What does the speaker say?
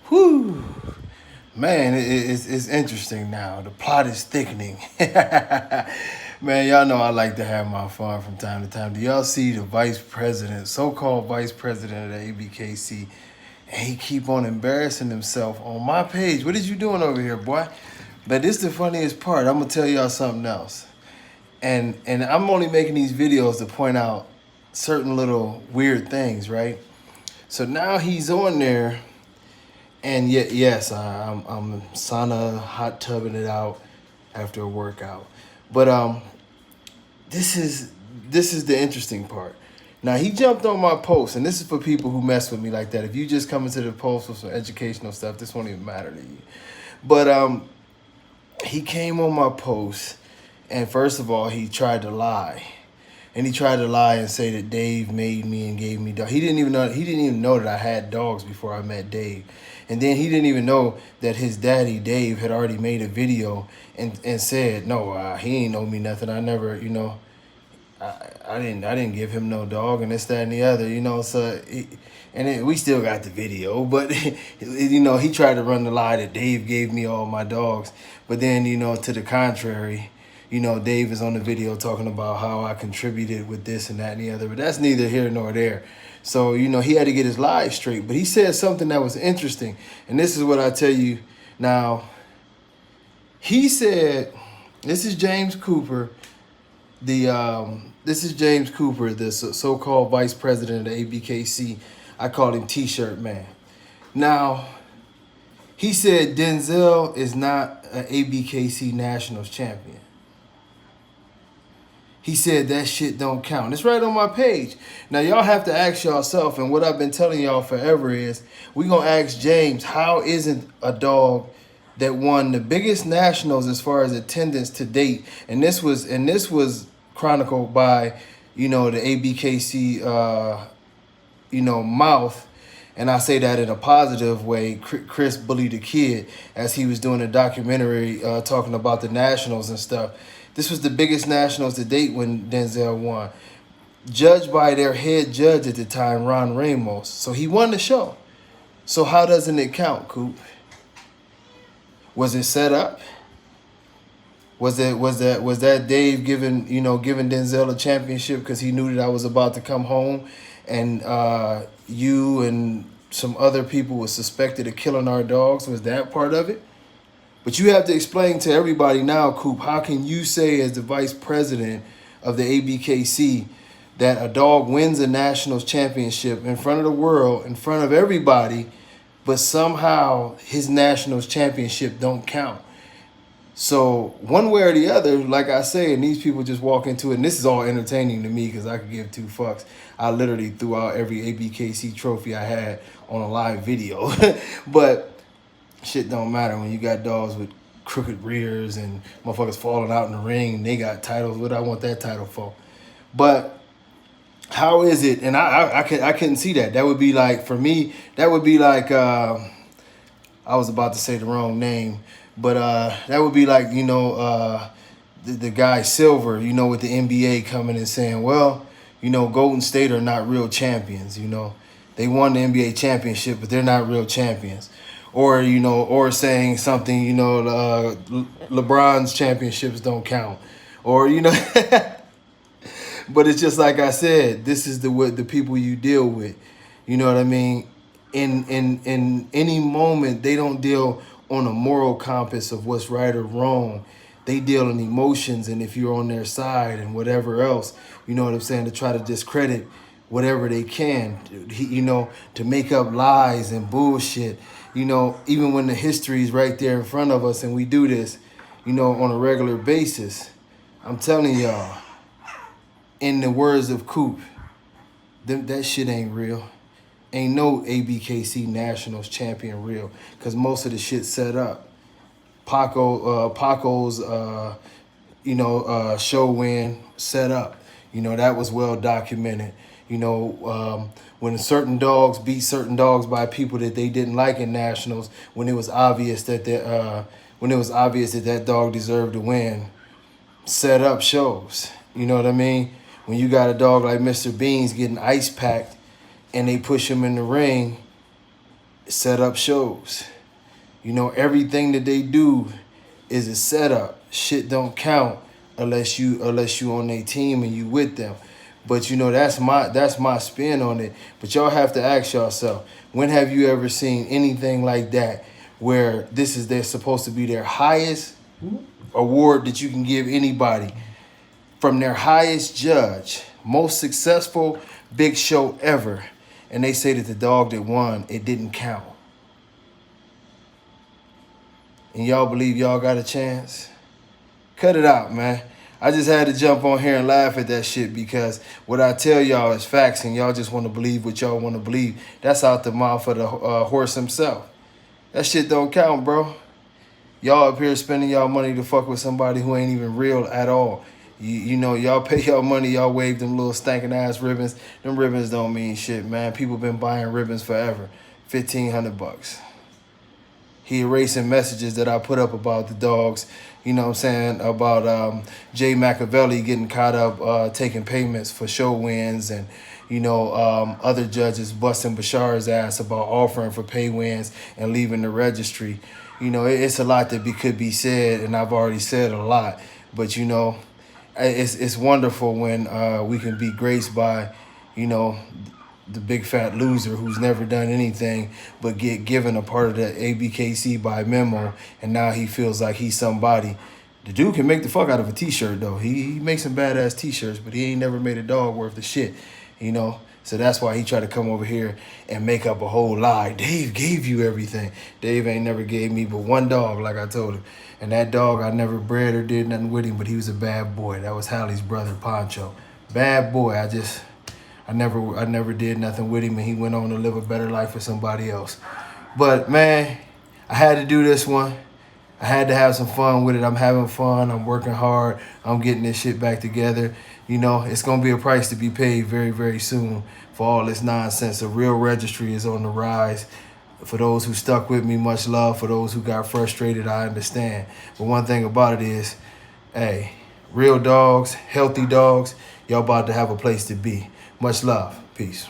Whew. Man, it's interesting now. The plot is thickening. Man, y'all know I like to have my fun from time to time. Do y'all see the vice president, so-called vice president of the ABKC, and he keep on embarrassing himself on my page? What is you doing over here, boy? But this is the funniest part. I'm gonna tell y'all something else. And I'm only making these videos to point out certain little weird things, right? So now he's on there. And yet, yes, I'm sauna hot tubbing it out after a workout. But this is the interesting part. Now he jumped on my post, and this is for people who mess with me like that. If you just come into the post with some educational stuff, this won't even matter to you. But he came on my post, and first of all, he tried to lie. And he tried to lie and say that Dave made me and gave me dogs. He didn't even know that I had dogs before I met Dave. And then he didn't even know that his daddy, Dave, had already made a video and said, no, he ain't owe me nothing. I never, I didn't give him no dog and this, that, and the other, so we still got the video, but he tried to run the lie that Dave gave me all my dogs. But then, to the contrary, Dave is on the video talking about how I contributed with this and that and the other, but that's neither here nor there. So, he had to get his lies straight, but he said something that was interesting. And this is what I tell you now. He said, this is James Cooper, this is James Cooper, the so-called vice president of the ABKC. I call him T-shirt man. Now, he said Denzel is not an ABKC Nationals champion. He said that shit don't count. It's right on my page. Now, y'all have to ask yourself, and what I've been telling y'all forever is, we going to ask James, how isn't a dog that won the biggest nationals as far as attendance to date, and this was chronicled by, the ABKC, mouth, and I say that in a positive way. Chris bullied a kid as he was doing a documentary talking about the nationals and stuff. This was the biggest nationals to date when Denzel won. Judged by their head judge at the time, Ron Ramos. So he won the show. So how doesn't it count, Coop? Was it set up? Was that Dave giving Denzel a championship because he knew that I was about to come home, and you and some other people were suspected of killing our dogs? Was that part of it? But you have to explain to everybody now, Coop, how can you say as the vice president of the ABKC that a dog wins a nationals championship in front of the world, in front of everybody, but somehow his nationals championship don't count? So one way or the other, like I say, and these people just walk into it, and this is all entertaining to me because I could give two fucks. I literally threw out every ABKC trophy I had on a live video. But shit don't matter when you got dogs with crooked rears and motherfuckers falling out in the ring and they got titles. What I want that title for? But how is it? And I couldn't see that. That would be like, for me, that would be like, I was about to say the wrong name, but that would be like, the guy Silver, with the NBA coming and saying, well, Golden State are not real champions. They won the NBA championship, but they're not real champions. Or, or saying something, LeBron's championships don't count. Or, but it's just like I said, this is the people you deal with. You know what I mean? In any moment, they don't deal on a moral compass of what's right or wrong. They deal in emotions, and if you're on their side and whatever else, you know what I'm saying, to try to discredit whatever they can, to make up lies and bullshit. Even when the history is right there in front of us and we do this, on a regular basis. I'm telling y'all, in the words of Coop, that shit ain't real. Ain't no ABKC Nationals champion real, because most of the shit set up. Paco's, show win set up. That was well documented. When certain dogs beat certain dogs by people that they didn't like in nationals, when it was obvious that that dog deserved to win, set up shows. You know what I mean? When you got a dog like Mr. Beans getting ice packed and they push him in the ring set up shows. You know, everything that they do is a setup. Shit don't count unless you on their team and you with them. But you know, that's my spin on it. But y'all have to ask yourself, when have you ever seen anything like that where they're supposed to be their highest award that you can give anybody, from their highest judge, most successful big show ever, and they say that the dog that won, it didn't count. And y'all believe y'all got a chance? Cut it out, man. I just had to jump on here and laugh at that shit, because what I tell y'all is facts and y'all just want to believe what y'all want to believe. That's out the mouth of the horse himself. That shit don't count, bro. Y'all up here spending y'all money to fuck with somebody who ain't even real at all. You know, y'all pay y'all money, y'all wave them little stankin' ass ribbons. Them ribbons don't mean shit, man. People been buying ribbons forever. $1,500. He erasing messages that I put up about the dogs, you know what I'm saying, about Jay Machiavelli getting caught up taking payments for show wins, and, you know, other judges busting Bashar's ass about offering for pay wins and leaving the registry. You know, it's a lot that could be said, and I've already said a lot. But, you know, it's wonderful when we can be graced by, you know, the big fat loser who's never done anything but get given a part of the ABKC by memo, and now he feels like he's somebody. The dude can make the fuck out of a t-shirt, though. He makes some badass t-shirts, but he ain't never made a dog worth of shit, you know? So that's why he tried to come over here and make up a whole lie. Dave gave you everything. Dave ain't never gave me but one dog, like I told him. And that dog, I never bred or did nothing with him, but he was a bad boy. That was Hallie's brother, Poncho. Bad boy. I never did nothing with him, and he went on to live a better life for somebody else. But, man, I had to do this one. I had to have some fun with it. I'm having fun. I'm working hard. I'm getting this shit back together. You know, it's going to be a price to be paid very, very soon for all this nonsense. The real registry is on the rise. For those who stuck with me, much love. For those who got frustrated, I understand. But one thing about it is, hey, real dogs, healthy dogs, y'all about to have a place to be. Much love. Peace.